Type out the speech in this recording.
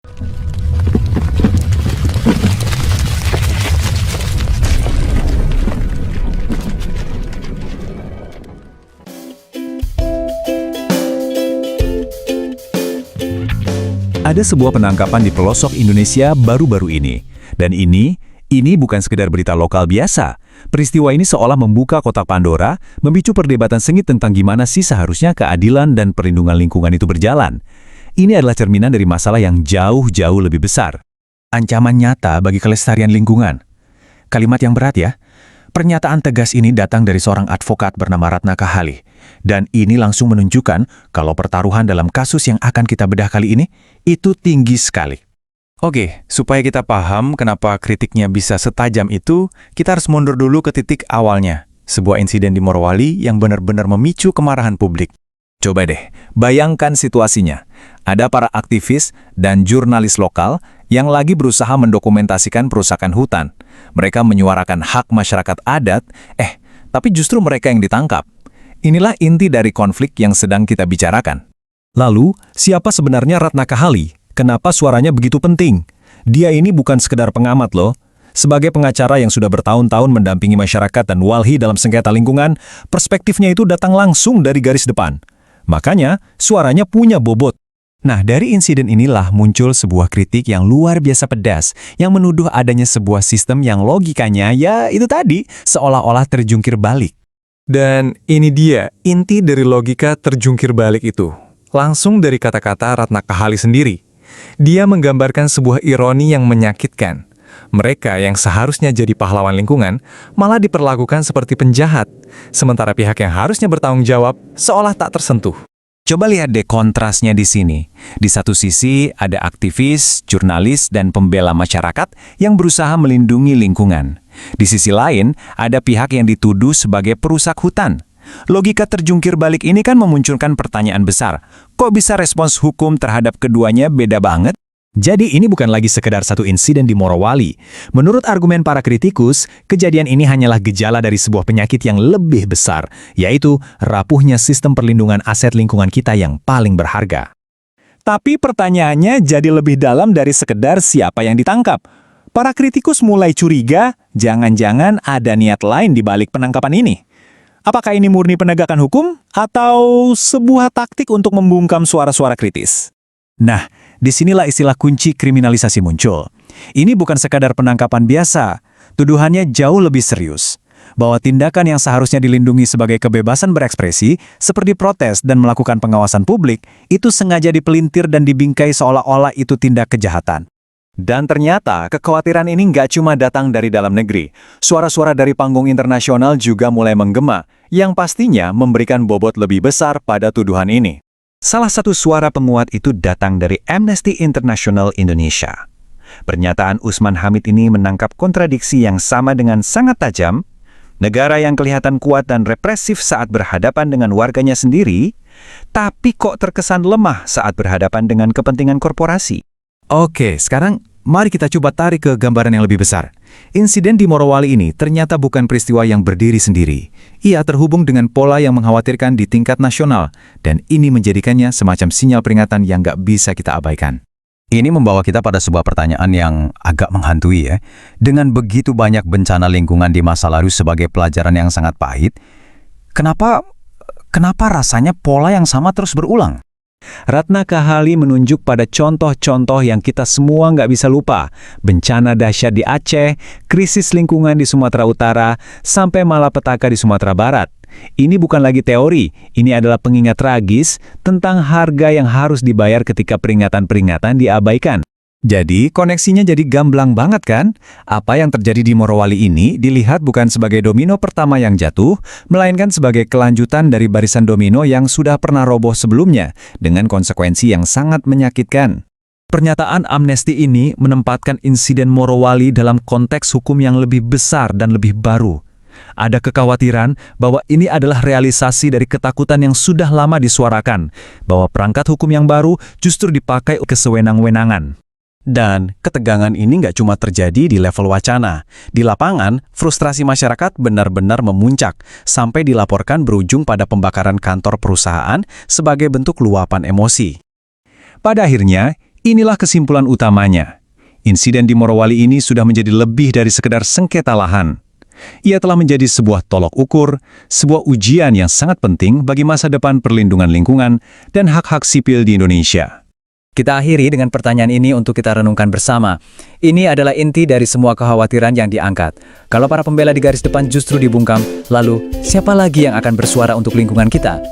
Ada sebuah penangkapan di pelosok Indonesia baru-baru ini. Dan ini bukan sekedar berita lokal biasa. Peristiwa ini seolah membuka kotak Pandora, memicu perdebatan sengit tentang gimana sih seharusnya keadilan dan perlindungan lingkungan itu berjalan. Ini adalah cerminan dari masalah yang jauh-jauh lebih besar. Ancaman nyata bagi kelestarian lingkungan. Kalimat yang berat ya. Pernyataan tegas ini datang dari seorang advokat bernama Ratna Kahali. Dan ini langsung menunjukkan kalau pertaruhan dalam kasus yang akan kita bedah kali ini itu tinggi sekali. Oke, supaya kita paham kenapa kritiknya bisa setajam itu, kita harus mundur dulu ke titik awalnya. Sebuah insiden di Morowali yang benar-benar memicu kemarahan publik. Coba deh, bayangkan situasinya. Ada para aktivis dan jurnalis lokal yang lagi berusaha mendokumentasikan perusakan hutan. Mereka menyuarakan hak masyarakat adat, tapi justru mereka yang ditangkap. Inilah inti dari konflik yang sedang kita bicarakan. Lalu, siapa sebenarnya Ratna Kahali? Kenapa suaranya begitu penting? Dia ini bukan sekedar pengamat loh. Sebagai pengacara yang sudah bertahun-tahun mendampingi masyarakat dan walhi dalam sengketa lingkungan, perspektifnya itu datang langsung dari garis depan. Makanya, suaranya punya bobot. Nah, dari insiden inilah muncul sebuah kritik yang luar biasa pedas, yang menuduh adanya sebuah sistem yang logikanya, ya itu tadi, seolah-olah terjungkir balik. Dan ini dia, inti dari logika terjungkir balik itu. Langsung dari kata-kata Ratna Kahali sendiri. Dia menggambarkan sebuah ironi yang menyakitkan. Mereka yang seharusnya jadi pahlawan lingkungan, malah diperlakukan seperti penjahat. Sementara pihak yang harusnya bertanggung jawab, seolah tak tersentuh. Coba lihat deh kontrasnya di sini. Di satu sisi ada aktivis, jurnalis, dan pembela masyarakat yang berusaha melindungi lingkungan. Di sisi lain, ada pihak yang dituduh sebagai perusak hutan. Logika terjungkir balik ini kan memunculkan pertanyaan besar. Kok bisa respons hukum terhadap keduanya beda banget? Jadi ini bukan lagi sekedar satu insiden di Morowali. Menurut argumen para kritikus, kejadian ini hanyalah gejala dari sebuah penyakit yang lebih besar, yaitu rapuhnya sistem perlindungan aset lingkungan kita yang paling berharga. Tapi pertanyaannya jadi lebih dalam dari sekedar siapa yang ditangkap. Para kritikus mulai curiga, jangan-jangan ada niat lain di balik penangkapan ini. Apakah ini murni penegakan hukum atau sebuah taktik untuk membungkam suara-suara kritis? Nah, disinilah istilah kunci kriminalisasi muncul. Ini bukan sekadar penangkapan biasa, tuduhannya jauh lebih serius. Bahwa tindakan yang seharusnya dilindungi sebagai kebebasan berekspresi, seperti protes dan melakukan pengawasan publik, itu sengaja dipelintir dan dibingkai seolah-olah itu tindak kejahatan. Dan ternyata, kekhawatiran ini nggak cuma datang dari dalam negeri. Suara-suara dari panggung internasional juga mulai menggema, yang pastinya memberikan bobot lebih besar pada tuduhan ini. Salah satu suara penguat itu datang dari Amnesty International Indonesia. Pernyataan Usman Hamid ini menangkap kontradiksi yang sama dengan sangat tajam. Negara yang kelihatan kuat dan represif saat berhadapan dengan warganya sendiri, tapi kok terkesan lemah saat berhadapan dengan kepentingan korporasi. Oke, sekarang mari kita coba tarik ke gambaran yang lebih besar. Insiden di Morowali ini ternyata bukan peristiwa yang berdiri sendiri. Ia terhubung dengan pola yang mengkhawatirkan di tingkat nasional, dan ini menjadikannya semacam sinyal peringatan yang nggak bisa kita abaikan. Ini membawa kita pada sebuah pertanyaan yang agak menghantui ya. Dengan begitu banyak bencana lingkungan di masa lalu sebagai pelajaran yang sangat pahit, kenapa rasanya pola yang sama terus berulang? Ratna Kahali menunjuk pada contoh-contoh yang kita semua nggak bisa lupa. Bencana dahsyat di Aceh, krisis lingkungan di Sumatera Utara, sampai malapetaka di Sumatera Barat. Ini bukan lagi teori, ini adalah pengingat tragis tentang harga yang harus dibayar ketika peringatan-peringatan diabaikan. Jadi, koneksinya jadi gamblang banget kan? Apa yang terjadi di Morowali ini dilihat bukan sebagai domino pertama yang jatuh, melainkan sebagai kelanjutan dari barisan domino yang sudah pernah roboh sebelumnya, dengan konsekuensi yang sangat menyakitkan. Pernyataan Amnesty ini menempatkan insiden Morowali dalam konteks hukum yang lebih besar dan lebih baru. Ada kekhawatiran bahwa ini adalah realisasi dari ketakutan yang sudah lama disuarakan, bahwa perangkat hukum yang baru justru dipakai kesewenang-wenangan. Dan ketegangan ini nggak cuma terjadi di level wacana. Di lapangan, frustrasi masyarakat benar-benar memuncak, sampai dilaporkan berujung pada pembakaran kantor perusahaan sebagai bentuk luapan emosi. Pada akhirnya, Inilah kesimpulan utamanya. Insiden di Morowali ini sudah menjadi lebih dari sekedar sengketa lahan. Ia telah menjadi sebuah tolok ukur, sebuah ujian yang sangat penting bagi masa depan perlindungan lingkungan dan hak-hak sipil di Indonesia. Kita akhiri dengan pertanyaan ini untuk kita renungkan bersama. Ini adalah inti dari semua kekhawatiran yang diangkat. Kalau para pembela di garis depan justru dibungkam, lalu siapa lagi yang akan bersuara untuk lingkungan kita?